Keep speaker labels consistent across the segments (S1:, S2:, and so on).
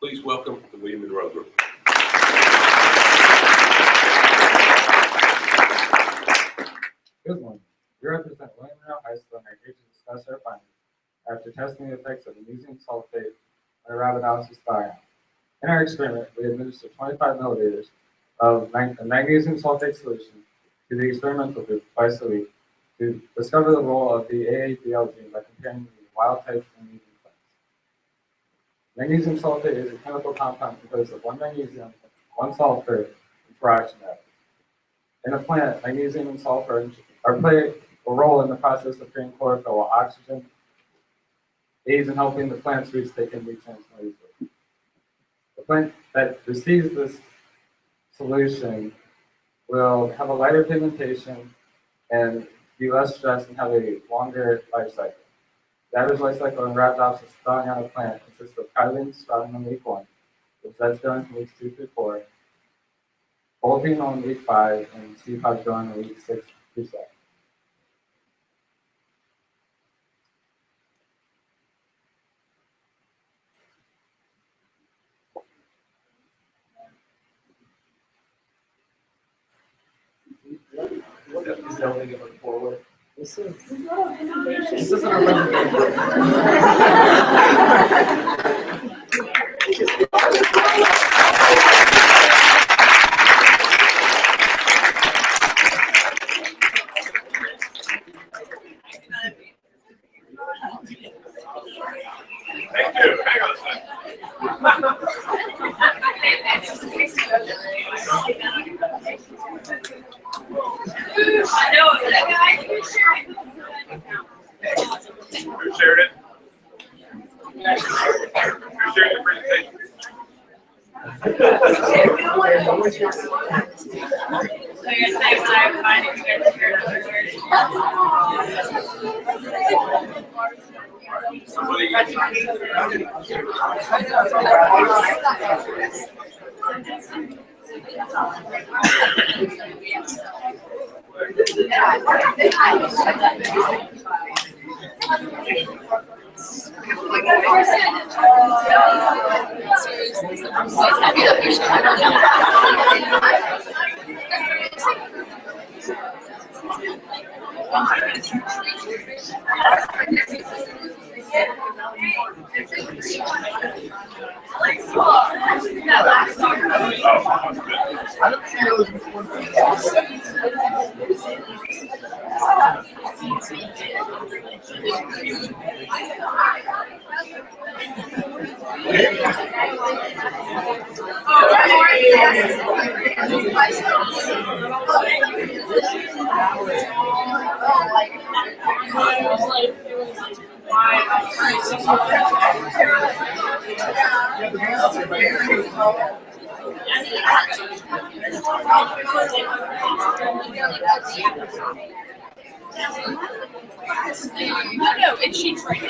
S1: Please welcome the William Monroe Group.
S2: Good morning. We represent William Monroe High School and are here to discuss our findings after testing the effects of magnesium sulfate on Arabidopsis WMHS. In our experiment, we administered 25 milliliters of a magnesium sulfate solution to the experimental group twice a week to discover the role of the AADL gene by comparing the wild type and mutant plants. Magnesium sulfate is a chemical compound composed of one magnesium, one sulfur, and 4 oxygen atoms. In a plant, magnesium and sulfur play a role in the process of creating chlorophyll, while oxygen aids in helping the plant's roots take in nutrients more easily. The plant that receives this solution will have a lighter pigmentation and be less stressed and have a longer life cycle. The average life cycle in Arabidopsis thawing out a plant consists of kyling sprouting on week 1, with zeds growing from weeks 2 through 4, bulbing on week 5, and seed pods growing on week 6 through 7. This is a
S1: Thank you. Hang on a second. Who shared it? Who shared the presentation? Somebody
S3: No, it's she's right.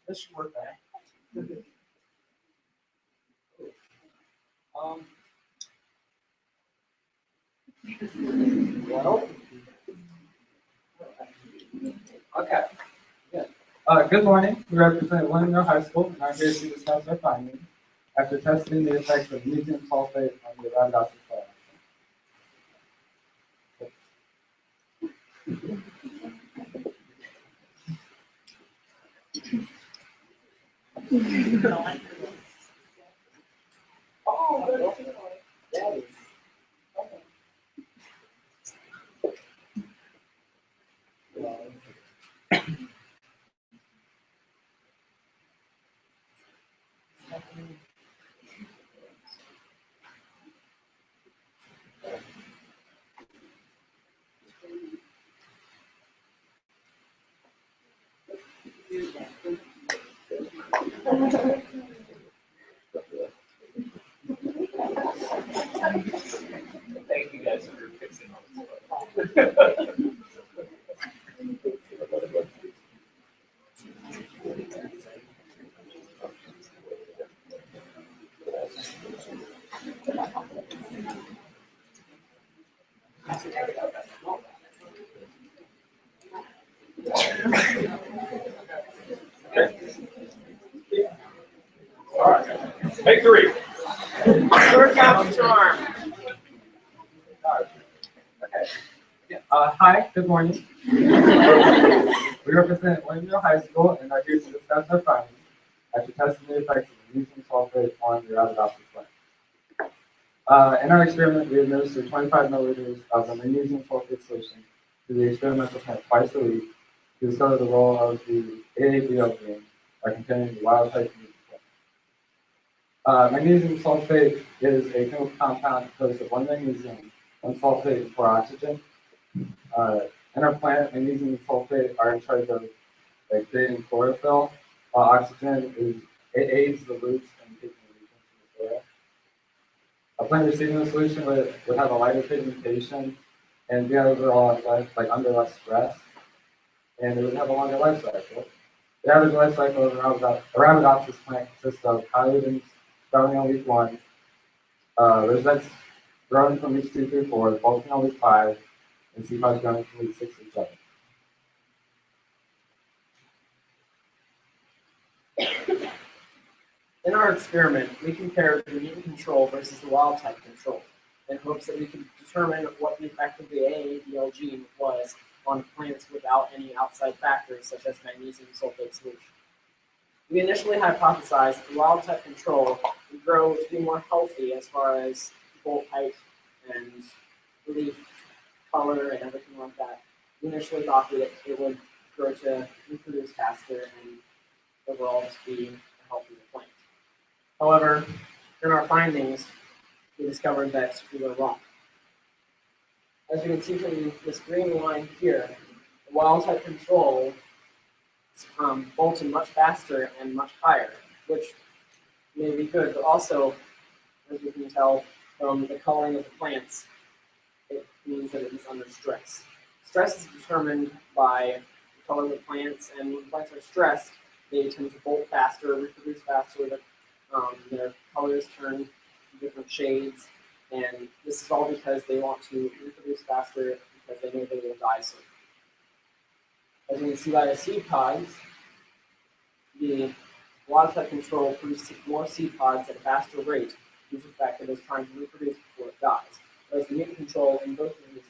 S2: This should work better. Well, okay. Good morning. We represent William Monroe High School and are here to discuss our findings after testing the effects of magnesium sulfate on the Arabidopsis
S4: Thank you guys for fixing all this.
S1: All right. Take three.
S4: Work out your arm.
S2: Hi, good morning. We represent Williamsville High School and are here to discuss our findings after testing the effects of magnesium sulfate on the Arabidopsis plant. In our experiment, we administered 25 milliliters of the magnesium sulfate solution to the experimental plant twice a week to discover the role of the AABL gene by comparing the wild type to the plant. Magnesium sulfate is a chemical compound composed of 1 magnesium, 1 sulfate, and 4 oxygen. In our plant, magnesium and sulfate are in charge of creating chlorophyll, while oxygen aids the roots in taking nutrients from the soil. A plant receiving the solution would have a lighter pigmentation and be overall under less stress, and it would have a longer life cycle. The average life cycle of an Arabidopsis plant consists of cotyledons sprouting on week 1, rosettes growing from weeks 2 through 4, bulking on week 5, and seed pods growing from week 6 and 7.
S4: In our experiment, we compared the mutant control versus the wild type control in hopes that we could determine what the effect of the AABL gene was on plants without any outside factors such as magnesium sulfate solution. We initially hypothesized the wild type control would grow to be more healthy as far as bolt height and leaf color and everything like that. We initially thought that it would grow to reproduce faster and overall just be a healthier plant. However, in our findings, we discovered that we were wrong. As you can see from this green line here, the wild type control bolted much faster and much higher, which may be good, but also, as you can tell from the coloring of the plants, it means that it is under stress. Stress is determined by the color of the plants, and when plants are stressed, they tend to bolt faster, reproduce faster, their colors turn to different shades, and this is all because they want to reproduce faster because they know they will die soon. As you can see by the seed pods, the wild type control produces more seed pods at a faster rate due to the fact that it's trying to reproduce before it dies. Whereas the mutant control in both of these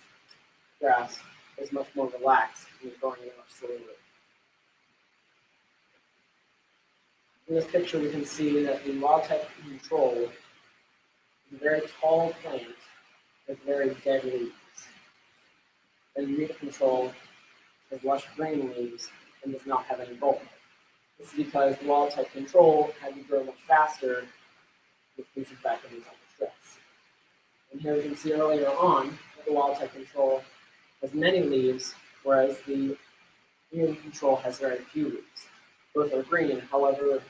S4: graphs is much more relaxed and is growing at a much slower rate. In this picture, we can see that the wild type control is a very tall plant with very dead leaves. And the mutant control has lush green leaves and does not have any bulk. This is because the wild type control had to grow much faster due to the fact that it was under stress. And here we can see earlier on that the wild type control has many leaves, whereas the mutant control has very few leaves. Both are green, however,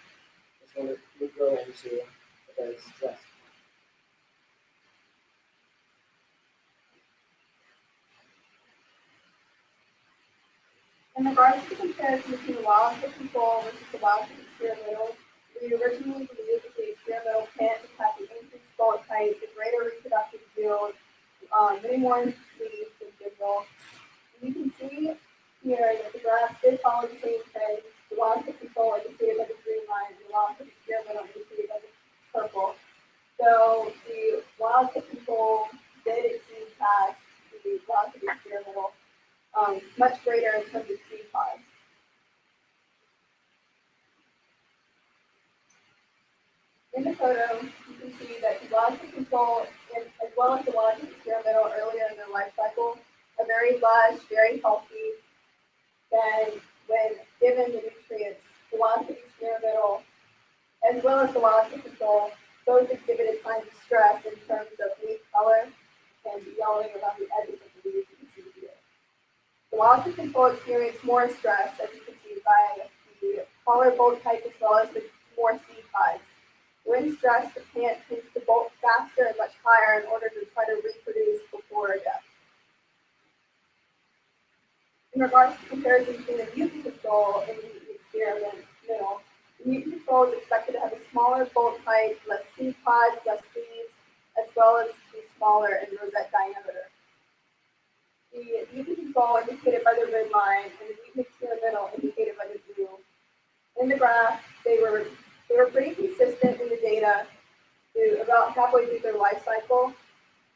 S4: this one will grow into a very stressed.
S5: In regards to the comparison between the wild type control versus the wild type experimental, we originally believed that the experimental plant would have the increased bulk height, the greater reproductive yield, many more leaves in general. You can see here that the graphs did follow the same trend. The wild type control indicated by the green line, and the wild type experimental indicated by the purple. So the wild type control did exceed past the wild type experimental. Much greater in terms of seed pods. In the photo, you can see that the wild type control, as well as the wild type experimental earlier in their life cycle, are very lush, very healthy. Then, when given the nutrients, the wild type experimental, as well as the wild type control, both exhibited signs of stress in terms of leaf color and yellowing around the edges of the leaves you can see here. The wild-type control experienced more stress, as you can see by the taller bolt heights as well as the more seed pods. When stressed, the plant tends to bolt faster and much higher in order to try to reproduce before death. In regards to the comparison between the mutant control and the experimental, the mutant control is expected to have a smaller bolt height, less seed pods, less leaves, as well as be smaller in rosette diameter. The mutant control indicated by the red line and the mutant experimental indicated by the blue. In the graph, they were pretty consistent in the data to about halfway through their life cycle.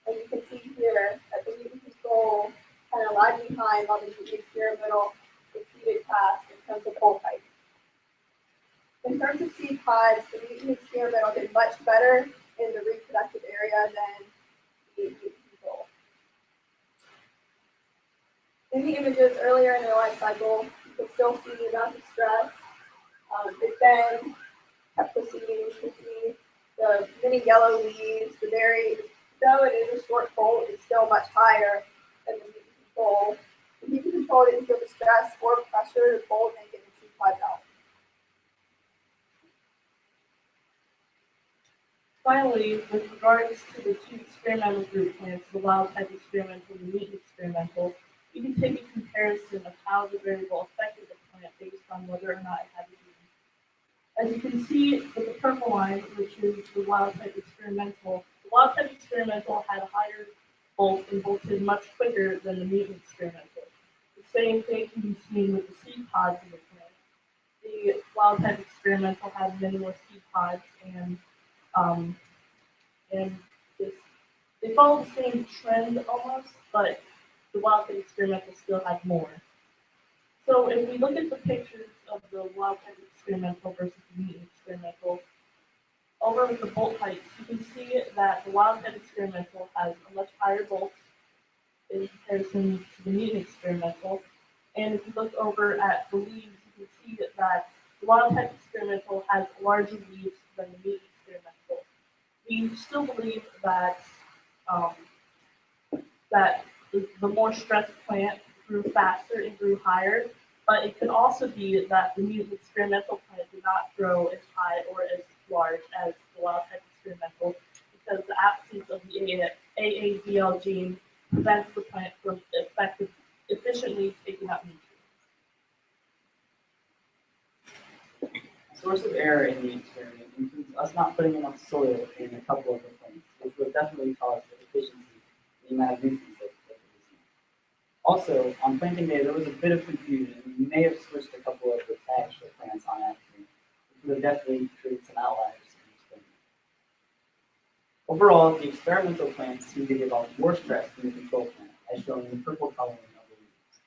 S5: And you can see here that the mutant control kind of lagged behind while the mutant experimental exceeded past in terms of bolt height. In terms of seed pods, the mutant experimental did much better in the reproductive area than the mutant control. In the images earlier in their life cycle, you can still see the amount of stress. It then kept proceeding. You can see the many yellow leaves, though it is a short bolt, it's still much higher than the mutant control. The mutant control didn't feel the stress or pressure to bolt and get the seed pods out.
S6: Finally, with regards to the two experimental group plants, the wild type experimental and the mutant experimental, you can take a comparison of how the variable affected the plant based on whether or not it had a gene. As you can see with the purple line, which is the wild type experimental, the wild type experimental had a higher bolt and bolted much quicker than the mutant experimental. The same thing can be seen with the seed pods in the plant. The wild type experimental had many more seed pods they follow the same trend almost, but the wild type experimental still had more. So if we look at the pictures of the wild type experimental versus the mutant experimental, over with the bolt heights, you can see that the wild type experimental has a much higher bolt in comparison to the mutant experimental. And if you look over at the leaves, you can see that the wild type experimental has larger leaves than the mutant experimental. We still believe that that the more stressed plant grew faster and grew higher, but it could also be that the mutant experimental plant did not grow as high or as large as the wild type experimental because the absence of the AADL gene prevents the plant from efficiently taking up nutrients.
S7: Source of error in the experiment includes us not putting enough soil in a couple of the plants, which would definitely cause the deficiency in the amount of nutrients that we receive. Also, on planting day, there was a bit of confusion, and we may have switched a couple of the tags for plants on accident, which would have definitely created some outliers in the experiment. Overall, the experimental plants seem to give off more stress than the control plant, as shown in the purple coloring of the leaves.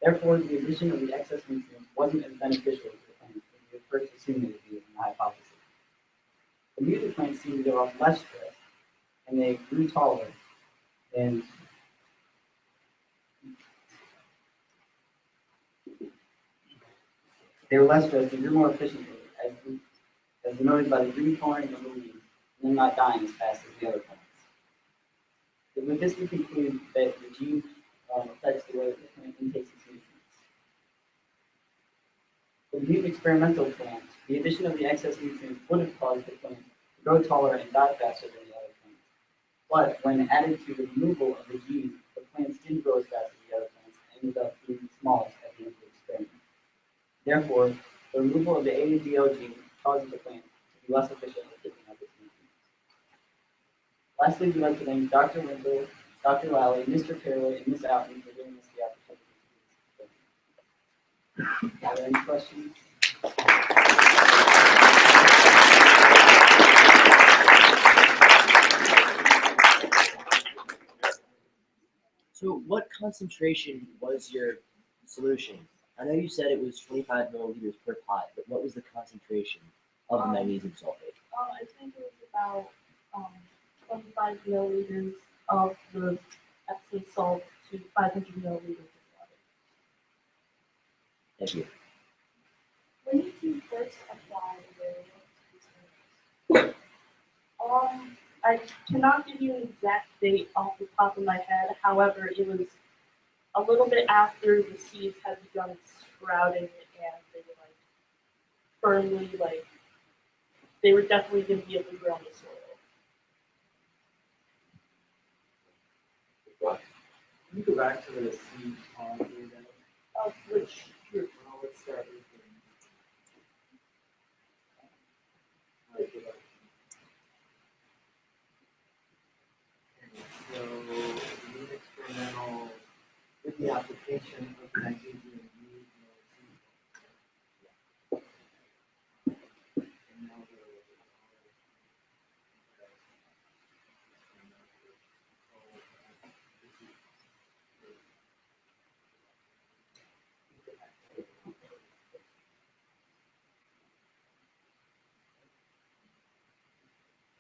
S7: Therefore, the addition of the excess nutrients wasn't as beneficial to the plants as we had first assumed it would be in the hypothesis. The mutant plants seemed to give off less stress, and they grew taller, and they were less stressed and grew more efficiently, as noted by the green coloring of the leaves, and then not dying as fast as the other plants. So with this, we conclude that the gene affects the way that the plant intakes its nutrients. For the mutant experimental plant, the addition of the excess nutrients would have caused the plant to grow taller and die faster than the other plants. But when added to the removal of the gene, the plants didn't grow as fast as the other plants and ended up being the smallest at the end of the experiment. Therefore, the removal of the AADL gene causes the plant to be less efficient at taking up its nutrients. Lastly, we'd like to thank Dr. Wendell, Dr. Lally, Mr. Taylor, and Ms. Alton for giving us the opportunity to do this experiment. Are there any questions?
S8: So what concentration was your solution? I know you said it was 25 milliliters per pot, but what was the concentration of the magnesium sulfate?
S6: I think it was about 25 milliliters of the Epsom salt to 500 milliliters of water.
S8: Thank you.
S3: When did you first apply the
S6: I cannot give you an exact date off the top of my head. However, it was a little bit after the seeds had begun sprouting and they were like firmly like they were definitely going to be able to grow in the soil.
S2: Can you go back to the seed pond again?
S6: Which group?
S2: Well, let's start with so the lead experimental with the application of magnesium used in the seed pond. And now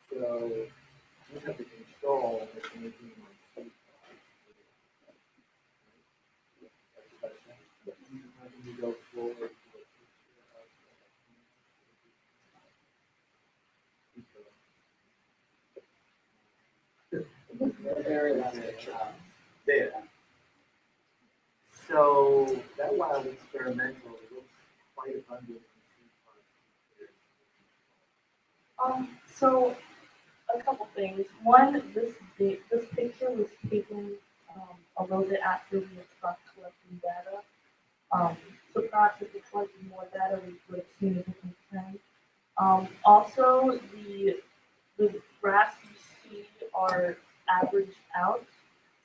S2: so we have the control that's making my seed pod. How can you go forward to the picture of the very last picture? There. So that wild experimental looks quite abundant in seed pods.
S6: So a couple things. One, this picture was taken a little bit after we had stopped collecting data. So perhaps if we collected more data, we would have seen a different trend. Also, the graphs you see are averaged out.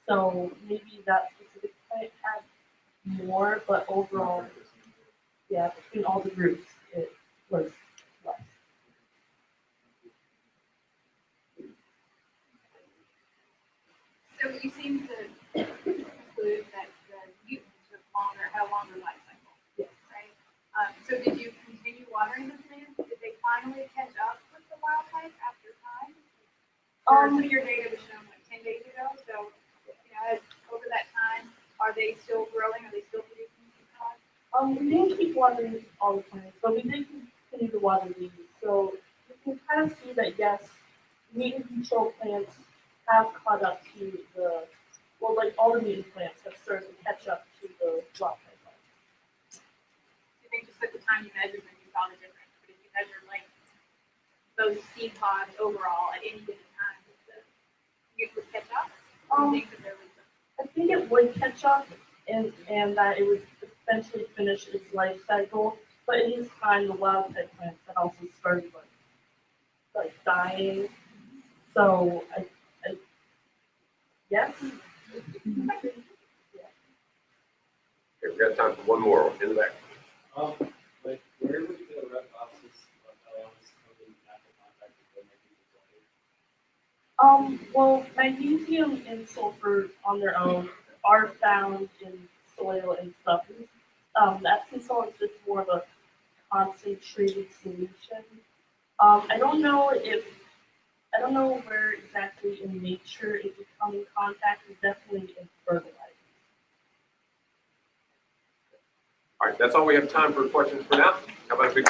S6: So maybe that specific plant had more, but overall, yeah, between all the groups, it was less.
S5: So you seem to conclude that the mutants have had a longer life cycle.
S6: Yes.
S5: Right? So did you continue watering the plants? Did they finally catch up with the wild type after time? Some of your data was shown like 10 days ago. So, over that time, are they still growing? Are they still producing seed pods?
S6: We didn't keep watering all the plants, but we did continue to water these. So you can kind of see that yes, mutant control plants have caught up to all the mutant plants have started to catch up to the wild type plants.
S5: You think just at the time you measured them, you saw the difference? But if you measured like those seed pods overall at any given time, you would catch up? I think that there was
S6: I think it would catch up and that it would eventually finish its life cycle. But in this time, the wild type plants had also started like dying. So I yes.
S1: Okay, we got time for one more in the back.
S2: Like, where would the Arabidopsis WMHS come in after contact with the magnesium?
S6: Well, magnesium and sulfur on their own are found in soil and stuff. Epsom salt is just more of a concentrated solution. I don't know where exactly in nature it would come in contact. It's definitely in fertilizer.
S1: All right, that's all we have time for questions for now. How about a big